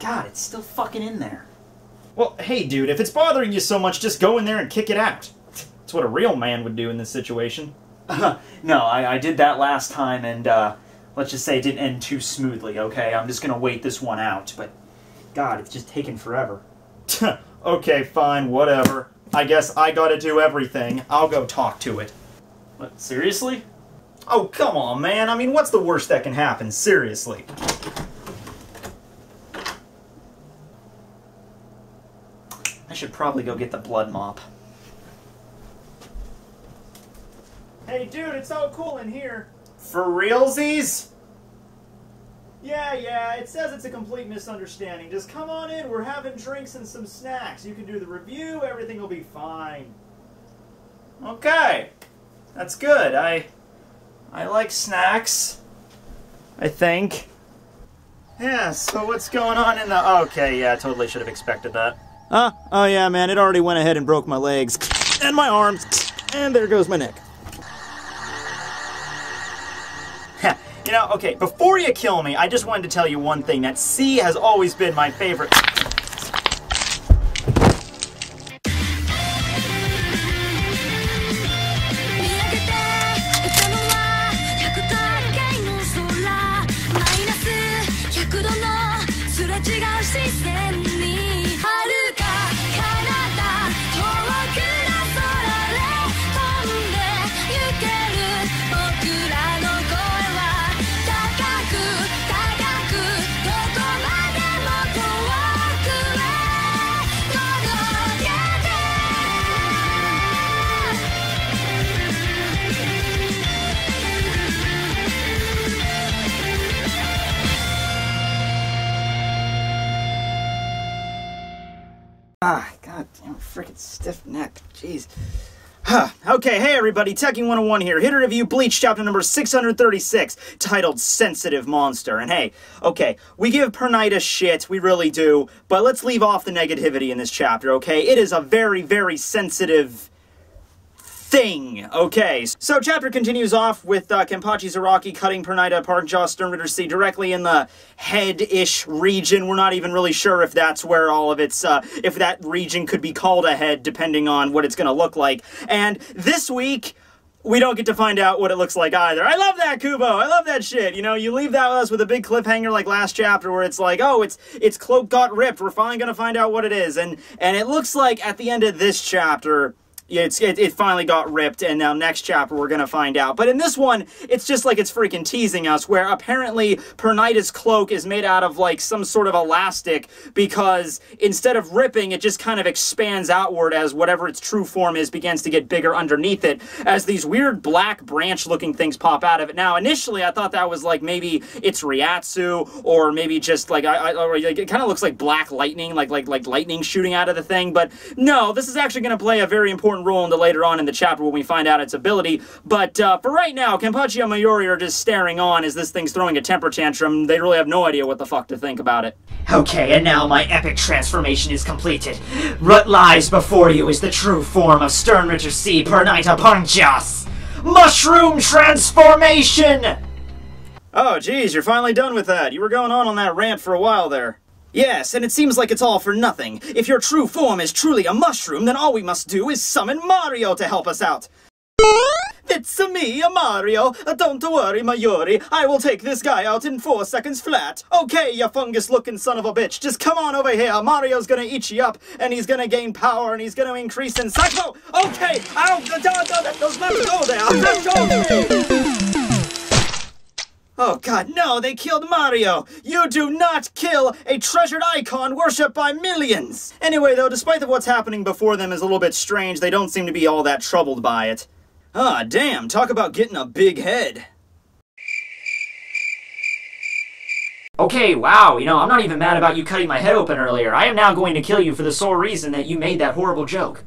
God, it's still fucking in there. Well, hey dude, if it's bothering you so much, just go in there and kick it out. That's what a real man would do in this situation. No, I did that last time, and let's just say it didn't end too smoothly, okay? I'm just gonna wait this one out, but God, it's just taking forever. Okay, fine, whatever. I guess I gotta do everything. I'll go talk to it. What, seriously? Oh, come on, man. I mean, what's the worst that can happen? Seriously. I should probably go get the blood mop. Hey, dude, it's all cool in here. For realsies? Yeah, it says it's a complete misunderstanding. Just come on in, we're having drinks and some snacks. You can do the review, everything will be fine. Okay. That's good. I like snacks, I think. Yeah, so what's going on in the... Okay, yeah, I totally should have expected that. Oh yeah, man, it already went ahead and broke my legs. And my arms. And there goes my neck. You know, okay, before you kill me, I just wanted to tell you one thing, that C has always been my favorite. Ah, god damn, frickin' stiff neck. Jeez. Okay, hey everybody, Tekking101 here, here to review Bleach chapter number 636, titled Sensitive Monster. And hey, okay, we give Pernida shit, we really do, but let's leave off the negativity in this chapter, okay? It is a very, very sensitive thing, okay? So chapter continues off with Kenpachi Zaraki cutting Pernida apart, Jaw Sternritter C directly in the head-ish region. We're not even really sure if that's where all of its, if that region could be called a head, depending on what it's gonna look like. And this week, we don't get to find out what it looks like either. I love that, Kubo! I love that shit! You know, you leave that with us with a big cliffhanger like last chapter where it's like, oh, its cloak got ripped, we're finally gonna find out what it is. And it looks like at the end of this chapter, it finally got ripped, and now next chapter we're gonna find out. But in this one, it's just like it's freaking teasing us, where apparently Pernida's cloak is made out of like some sort of elastic, because instead of ripping, it just kind of expands outward as whatever its true form is begins to get bigger underneath it, as these weird black branch-looking things pop out of it. Now, initially, I thought that was like maybe it's Ryatsu, or maybe just like, or it kind of looks like black lightning, like lightning shooting out of the thing, but no, this is actually gonna play a very important role into later on in the chapter when we find out its ability. But for right now, Kenpachi and Mayuri are just staring on as this thing's throwing a temper tantrum. They really have no idea what the fuck to think about it. Okay, and now my epic transformation is completed. What lies before you is the true form of Sternritter C. Pernida Panjas! Mushroom transformation! Oh, geez, you're finally done with that. You were going on that rant for a while there. Yes, and it seems like it's all for nothing. If your true form is truly a mushroom, then all we must do is summon Mario to help us out. It's me, Mario. Don't worry, Mayuri. I will take this guy out in 4 seconds flat. Okay, you fungus-looking son of a bitch. Just come on over here. Mario's gonna eat you up, and he's gonna gain power, and he's gonna increase in size. Oh, okay. Ow, let's go there. Let's go. Oh god, no, they killed Mario! You do not kill a treasured icon worshipped by millions! Anyway, though, despite what's happening before them is a little bit strange, they don't seem to be all that troubled by it. Ah, damn, talk about getting a big head. Okay, wow, you know, I'm not even mad about you cutting my head open earlier. I am now going to kill you for the sole reason that you made that horrible joke.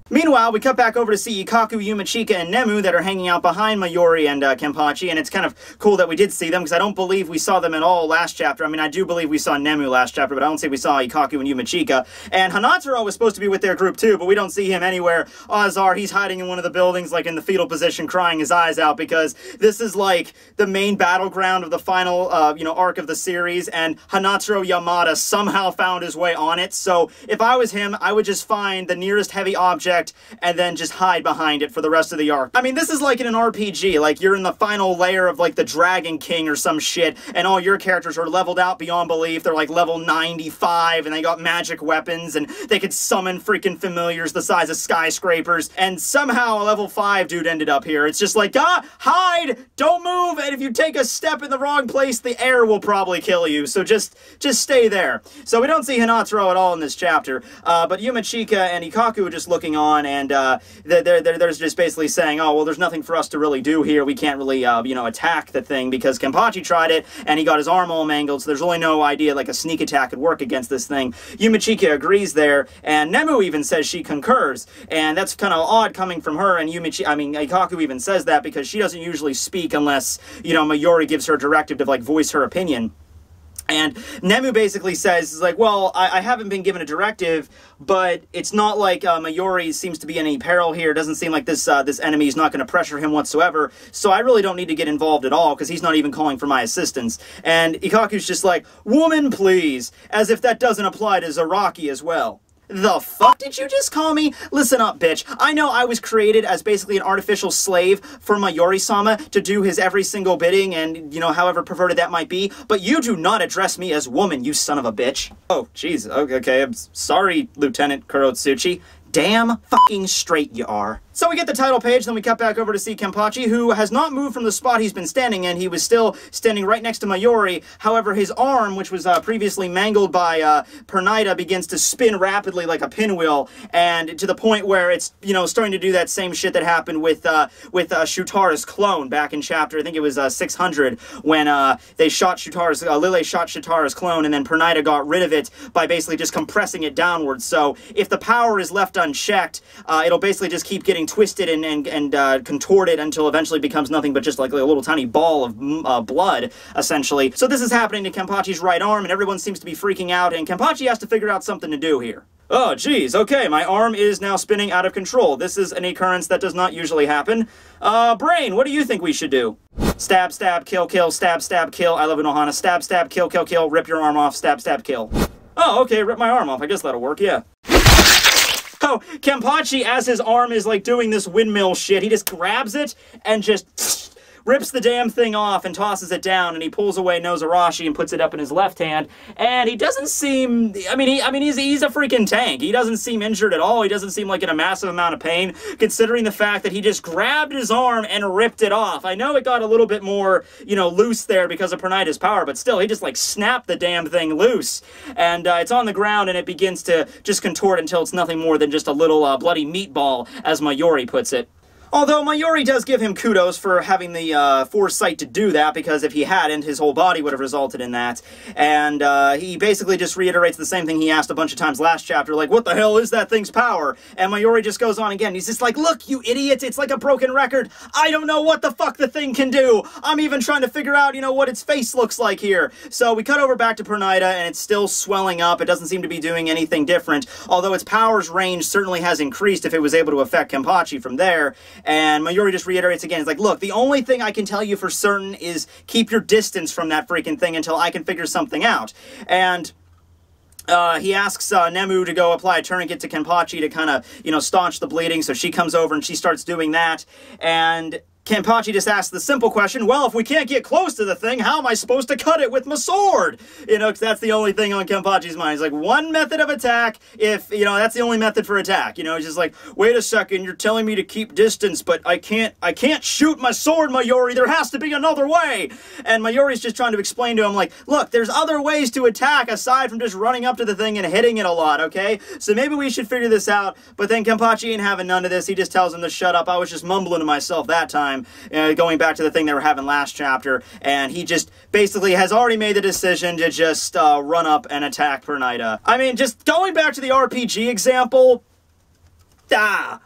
Meanwhile, we cut back over to see Ikaku, Yumachika, and Nemu that are hanging out behind Mayuri and Kenpachi, and it's kind of cool that we did see them, because I don't believe we saw them at all last chapter. I mean, I do believe we saw Nemu last chapter, but I don't think we saw Ikaku and Yumachika. And Hanataro was supposed to be with their group too, but we don't see him anywhere. Azar, he's hiding in one of the buildings, like in the fetal position, crying his eyes out, because this is like the main battleground of the final, arc of the series, and Hanataro Yamada somehow found his way on it. So if I was him, I would just find the nearest heavy object and then just hide behind it for the rest of the arc. I mean, this is like in an RPG, like you're in the final layer of like the Dragon King or some shit, and all your characters are leveled out beyond belief. They're like level 95, and they got magic weapons, and they could summon freaking familiars the size of skyscrapers, and somehow a level 5 dude ended up here. It's just like, hide! Don't move! And if you take a step in the wrong place, the air will probably kill you, so just stay there. So we don't see Hanataro at all in this chapter, but Yumachika and Ikaku are just looking on, and they're just basically saying, oh, well, there's nothing for us to really do here. We can't really, attack the thing, because Kenpachi tried it, and he got his arm all mangled, so there's really no idea like a sneak attack could work against this thing. Yumachika agrees there, and Nemu even says she concurs, and that's kind of odd coming from her, and Ikaku even says that, because she doesn't usually speak unless, Mayuri gives her a directive to, like, voice her opinion. And Nemu basically says, like, well, I haven't been given a directive, but it's not like Mayuri seems to be in any peril here. It doesn't seem like this enemy is not going to pressure him whatsoever, so I really don't need to get involved at all, because he's not even calling for my assistance. And Ikaku's just like, woman, please, as if that doesn't apply to Zaraki as well. The fuck did you just call me? Listen up, bitch. I know I was created as basically an artificial slave for Mayuri-sama to do his every single bidding and, however perverted that might be, but you do not address me as woman, you son of a bitch. Oh, jeez. Okay, I'm sorry, Lieutenant Kurotsuchi. Damn fucking straight you are. So we get the title page, then we cut back over to see Kenpachi, who has not moved from the spot he's been standing in. He was still standing right next to Mayuri. However, his arm, which was previously mangled by Pernida, begins to spin rapidly like a pinwheel, and to the point where it's, starting to do that same shit that happened with Shutara's clone back in chapter, I think it was 600, when they shot Lille shot Shutara's clone, and then Pernida got rid of it by basically just compressing it downwards. So if the power is left unchecked, it'll basically just keep getting twisted and contorted until eventually becomes nothing but just like a little tiny ball of blood, essentially. So this is happening to Kenpachi's right arm, and everyone seems to be freaking out, and Kenpachi has to figure out something to do here. Oh, geez, okay, my arm is now spinning out of control. This is an occurrence that does not usually happen. Brain, what do you think we should do? Stab, stab, kill, kill, stab, stab, kill. I live in Ohana. Stab, stab, kill, kill, kill. Rip your arm off. Stab, stab, kill. Oh, okay, rip my arm off. I guess that'll work, yeah. Oh, Kenpachi, as his arm is, like, doing this windmill shit, he just grabs it and just rips the damn thing off and tosses it down, and he pulls away Nozarashi and puts it up in his left hand, and he doesn't seem, he's a freaking tank. He doesn't seem injured at all. He doesn't seem like in a massive amount of pain, considering the fact that he just grabbed his arm and ripped it off. I know it got a little bit more, loose there because of Pernida's power, but still, he just, like, snapped the damn thing loose, and it's on the ground, and it begins to just contort until it's nothing more than just a little bloody meatball, as Mayuri puts it. Although Mayuri does give him kudos for having the foresight to do that, because if he hadn't, his whole body would have resulted in that. And he basically just reiterates the same thing he asked a bunch of times last chapter, like, what the hell is that thing's power? And Mayuri just goes on again. He's just like, look, you idiot, it's like a broken record. I don't know what the fuck the thing can do. I'm even trying to figure out, what its face looks like here. So we cut over back to Pernida, and it's still swelling up. It doesn't seem to be doing anything different, although its power's range certainly has increased if it was able to affect Kenpachi from there. And Mayuri just reiterates again, he's like, look, the only thing I can tell you for certain is keep your distance from that freaking thing until I can figure something out. And he asks Nemu to go apply a tourniquet to Kenpachi to kind of, staunch the bleeding, so she comes over and she starts doing that, and Kenpachi just asks the simple question, well, if we can't get close to the thing, how am I supposed to cut it with my sword? Because that's the only thing on Kenpachi's mind. He's like, one method of attack, if, that's the only method for attack. He's just like, wait a second, you're telling me to keep distance, but I can't shoot my sword, Mayuri, there has to be another way. And Mayuri's just trying to explain to him, like, look, there's other ways to attack aside from just running up to the thing and hitting it a lot, okay? So maybe we should figure this out, but then Kenpachi ain't having none of this. He just tells him to shut up. I was just mumbling to myself that time. Going back to the thing they were having last chapter, and he just basically has already made the decision to just run up and attack Pernida. I mean, just going back to the RPG example, Ah!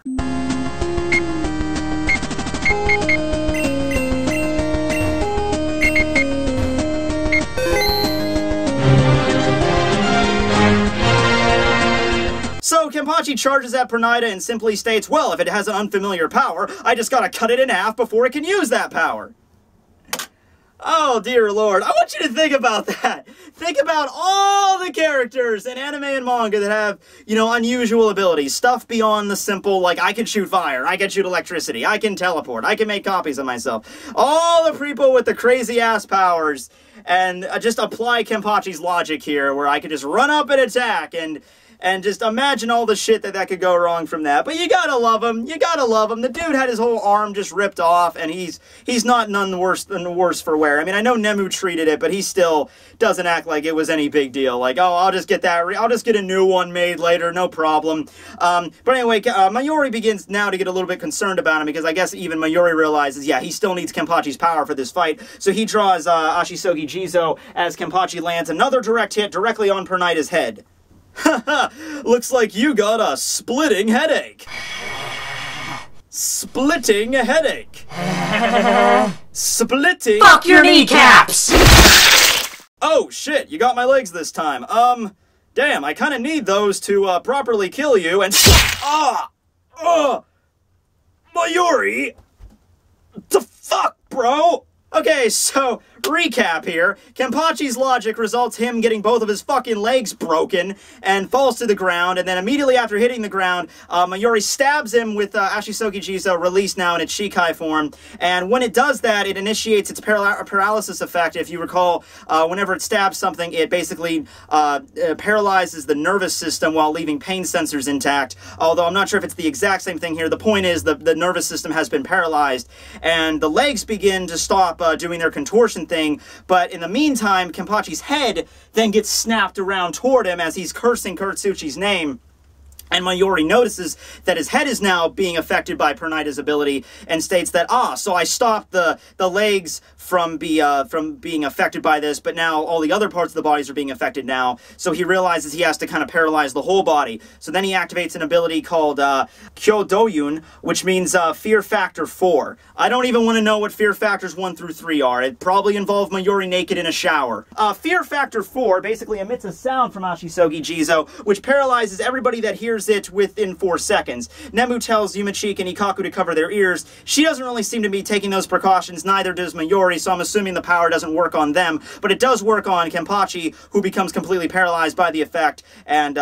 So Kenpachi charges at Pernida and simply states, well, if it has an unfamiliar power, I just gotta cut it in half before it can use that power. Oh, dear Lord. I want you to think about that. Think about all the characters in anime and manga that have, you know, unusual abilities. Stuff beyond the simple, like, I can shoot fire, I can shoot electricity, I can teleport, I can make copies of myself. All the people with the crazy-ass powers. And just apply Kenpachi's logic here, where I could just run up and attack, and just imagine all the shit that could go wrong from that. But you gotta love him. You gotta love him. The dude had his whole arm just ripped off, and he's not none worse than the worse for wear. I mean, I know Nemu treated it, but he still doesn't act like it was any big deal. Like, oh, I'll just get a new one made later, no problem. But anyway, Mayuri begins now to get a little bit concerned about him, because I guess even Mayuri realizes, yeah, he still needs Kenpachi's power for this fight. So he draws Ashisogi Jizo as Kenpachi lands another direct hit directly on Pernida's head. Haha, looks like you got a splitting headache. Splitting a headache. Splitting. Fuck your kneecaps! Oh shit, you got my legs this time. Damn, I kinda need those to properly kill you and Mayuri! The fuck, bro? Okay, so, recap here. Kenpachi's logic results him getting both of his fucking legs broken and falls to the ground, and then immediately after hitting the ground, Mayuri stabs him with Ashisogi Jizo, released now in its Shikai form, and when it does that, it initiates its paralysis effect. If you recall, whenever it stabs something, it basically paralyzes the nervous system while leaving pain sensors intact, although I'm not sure if it's the exact same thing here. The point is the nervous system has been paralyzed, and the legs begin to stop doing their contortion thing, but in the meantime, Kenpachi's head then gets snapped around toward him as he's cursing Kurtsuchi's name. And Mayuri notices that his head is now being affected by Pernida's ability and states that, so I stopped the legs from being affected by this, but now all the other parts of the bodies are being affected now. So he realizes he has to kind of paralyze the whole body. So then he activates an ability called Kyodoyun, which means Fear Factor 4. I don't even want to know what Fear Factors 1 through 3 are. It probably involved Mayuri naked in a shower. Fear Factor 4 basically emits a sound from Ashisogi Jizo, which paralyzes everybody that hears it within 4 seconds. Nemu tells Yumachik and Ikaku to cover their ears. She doesn't really seem to be taking those precautions, neither does Mayuri, so I'm assuming the power doesn't work on them, but it does work on Kenpachi, who becomes completely paralyzed by the effect and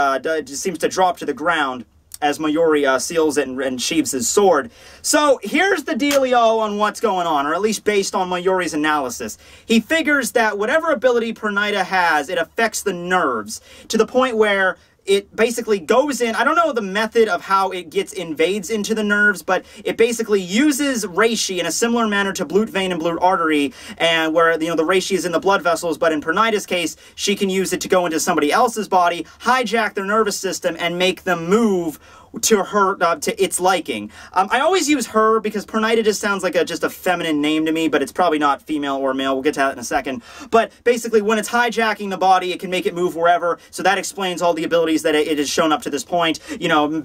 just seems to drop to the ground as Mayuri seals it and sheaves his sword. So here's the dealio on what's going on, or at least based on Mayuri's analysis. He figures that whatever ability Pernida has, it affects the nerves, to the point where it basically goes in, I don't know the method of how it invades into the nerves, but it basically uses reishi in a similar manner to Blut vein and Blut artery, and where, the reishi is in the blood vessels, but in Pernida's case, she can use it to go into somebody else's body, hijack their nervous system, and make them move to her, to its liking. I always use her because Pernida just sounds like just a feminine name to me, but it's probably not female or male. We'll get to that in a second. But basically, when it's hijacking the body, it can make it move wherever, so that explains all the abilities that it has shown up to this point.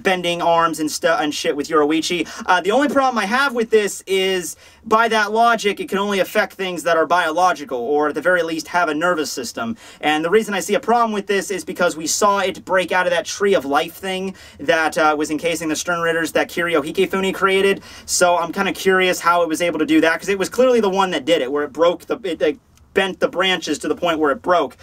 Bending arms and shit with Yoruichi. The only problem I have with this is, by that logic, it can only affect things that are biological, or at the very least have a nervous system. And the reason I see a problem with this is because we saw it break out of that tree of life thing that was encasing the Sternritters that Kiryu Hikifune created. So I'm kind of curious how it was able to do that, because it was clearly the one that did it, where it broke it bent the branches to the point where it broke.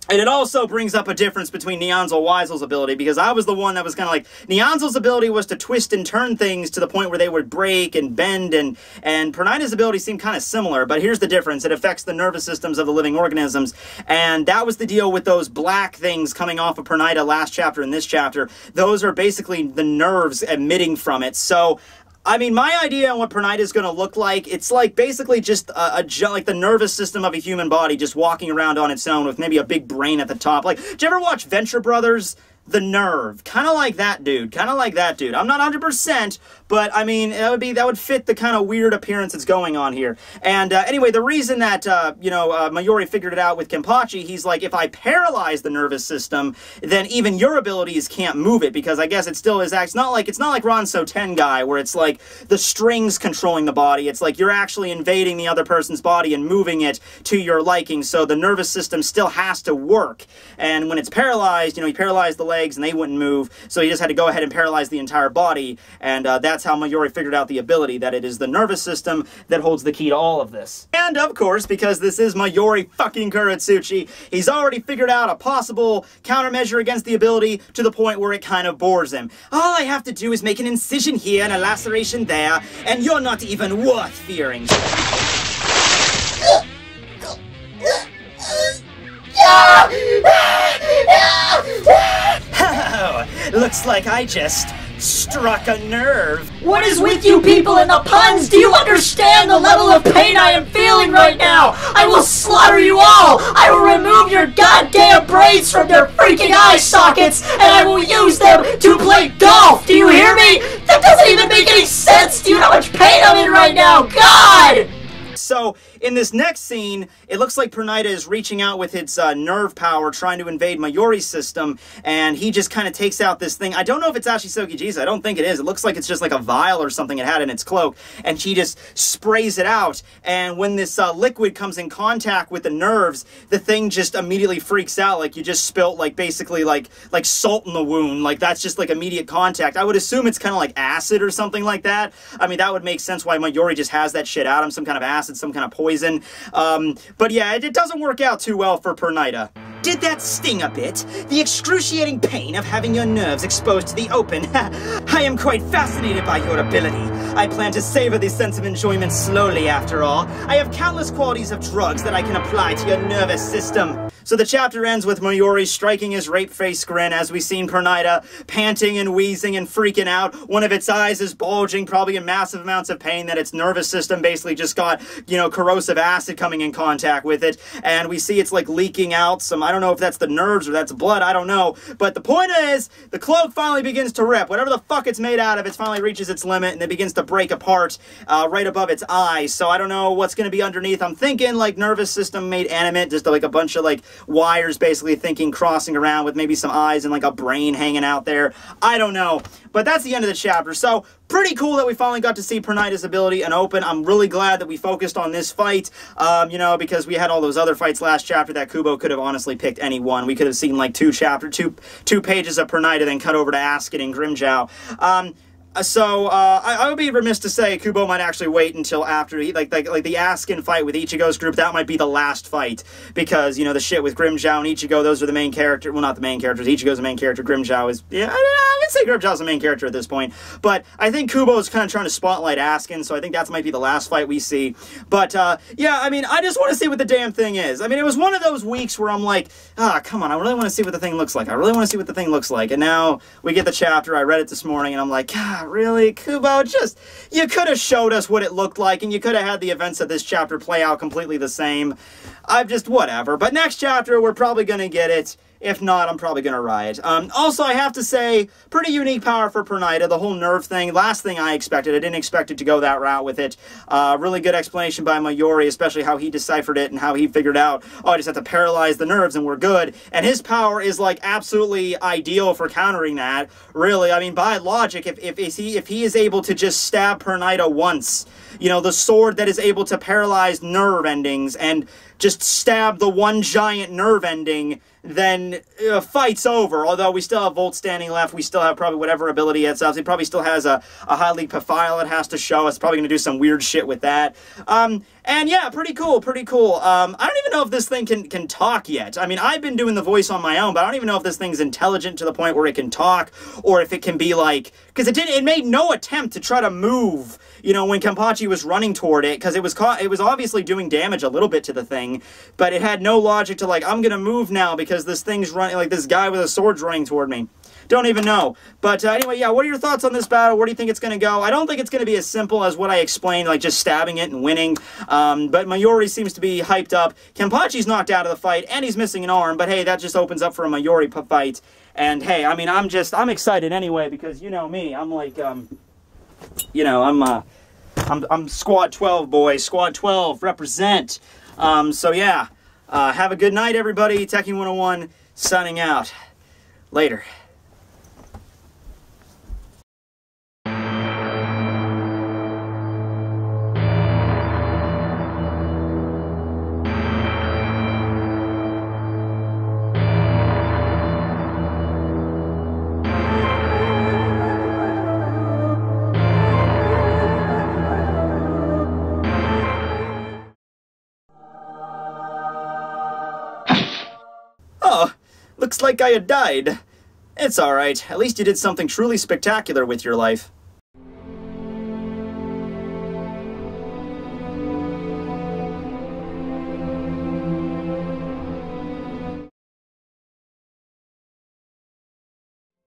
And it also brings up a difference between Nyanzel Weisel's ability, because I was the one that was kind of like, Nyanzel's ability was to twist and turn things to the point where they would break and bend, and Pernida's ability seemed kind of similar, but here's the difference. It affects the nervous systems of the living organisms, and that was the deal with those black things coming off of Pernida last chapter and this chapter. Those are basically the nerves emitting from it. So I mean, my idea on what Pernida is going to look like, it's like basically just like the nervous system of a human body just walking around on its own with maybe a big brain at the top. Like, did you ever watch Venture Brothers? The Nerve. Kind of like that dude. Kind of like that dude. I'm not 100%, but I mean, that would fit the kind of weird appearance that's going on here. And anyway, the reason that, Mayuri figured it out with Kenpachi, he's like, if I paralyze the nervous system, then even your abilities can't move it, because I guess it still is, it's not like Ranso Tengai, where it's like the strings controlling the body. It's like you're actually invading the other person's body and moving it to your liking, so the nervous system still has to work. And when it's paralyzed, he paralyzed the legs and they wouldn't move, so he just had to go ahead and paralyze the entire body, and that's how Mayuri figured out the ability, that it is the nervous system that holds the key to all of this. And of course, because this is Mayuri fucking Kuratsuchi, he's already figured out a possible countermeasure against the ability to the point where it kind of bores him. All I have to do is make an incision here and a laceration there, and you're not even worth fearing. Oh, looks like I just struck a nerve. What is with you people and the puns? Do you understand the level of pain I am feeling right now? I will slaughter you all! I will remove your goddamn brains from their freaking eye sockets, and I will use them to play golf! Do you hear me? That doesn't even make any sense! Do you know how much pain I'm in right now? God! So, in this next scene, it looks like Pernida is reaching out with its nerve power, trying to invade Mayuri's system, and he just kind of takes out this thing. I don't know if it's actually Sokijiza. I don't think it is. It looks like it's just like a vial or something it had in its cloak, and she just sprays it out, and when this liquid comes in contact with the nerves, the thing just immediately freaks out, like you just spilt, like, basically, like salt in the wound. Like, that's just, like, immediate contact. I would assume it's kind of like acid or something like that. I mean, that would make sense why Mayuri just has that shit out of him, some kind of acid, some kind of poison. But yeah, it doesn't work out too well for Pernida. Did that sting a bit? The excruciating pain of having your nerves exposed to the open. I am quite fascinated by your ability. I plan to savor this sense of enjoyment slowly, after all. I have countless qualities of drugs that I can apply to your nervous system. So the chapter ends with Mayuri striking his rape-faced grin as we've seen Pernida panting and wheezing and freaking out. One of its eyes is bulging, probably in massive amounts of pain that its nervous system basically just got, corrosive acid coming in contact with it. And we see it's like leaking out some, I don't know if that's the nerves or that's blood, I don't know. But the point is, the cloak finally begins to rip. Whatever the fuck it's made out of, it finally reaches its limit and it begins to break apart right above its eyes. So I don't know what's going to be underneath. I'm thinking like nervous system made animate, just like a bunch of like wires basically crossing around with maybe some eyes and like a brain hanging out there. I don't know. But that's the end of the chapter. So pretty cool that we finally got to see Pernida's ability and open. I'm really glad that we focused on this fight, because we had all those other fights last chapter that Kubo could have honestly picked any one. We could have seen like two pages of Pernida, then cut over to Askin and Grimjow. I would be remiss to say Kubo might actually wait until after like the Askin fight with Ichigo's group. That might be the last fight, because the shit with Grimjow and Ichigo, those are the main character. Well, not the main characters. Ichigo's the main character. Grimjow is, I would say Grimjow's the main character at this point. But I think Kubo's kind of trying to spotlight Askin, so I think that might be the last fight we see. But yeah, I mean, I just want to see what the damn thing is. I mean, it was one of those weeks where I'm like, come on, I really want to see what the thing looks like. I really want to see what the thing looks like. And now we get the chapter. I read it this morning, and I'm like, God, really, Kubo? You could have showed us what it looked like, and you could have had the events of this chapter play out completely the same. Whatever. But next chapter, we're probably going to get it. If not, I'm probably going to riot. Also, I have to say, pretty unique power for Pernida, the whole nerve thing. Last thing I expected. I didn't expect it to go that route with it. Really good explanation by Mayuri, especially how he deciphered it and how he figured out, I just have to paralyze the nerves and we're good. And his power is, like, absolutely ideal for countering that. Really, I mean, by logic, if he is able to just stab Pernida once, the sword that is able to paralyze nerve endings and just stab the one giant nerve ending, then fight's over. Although we still have Volt standing left, we still have probably whatever ability it's up. He probably still has a high league profile it has to show. It's probably going to do some weird shit with that. And yeah, pretty cool, pretty cool. I don't even know if this thing can talk yet. I mean, I've been doing the voice on my own, but I don't even know if this thing's intelligent to the point where it can talk, or if it can be like, because it made no attempt to try to move, when Kenpachi was running toward it, because it was obviously doing damage a little bit to the thing, but it had no logic to like, I'm gonna move now because this thing's running, like this guy with a sword's running toward me. Don't even know. But anyway, yeah, what are your thoughts on this battle? Where do you think it's going to go? I don't think it's going to be as simple as what I explained, like just stabbing it and winning. But Mayuri seems to be hyped up. Kenpachi's knocked out of the fight, and he's missing an arm. But hey, that just opens up for a Mayuri fight. And hey, I mean, I'm excited anyway, because you know me. I'm like, you know, I'm Squad 12, boys. Squad 12, represent. So yeah, have a good night, everybody. Tekking101 signing out. Later. Oh, looks like I had died. It's alright. At least you did something truly spectacular with your life.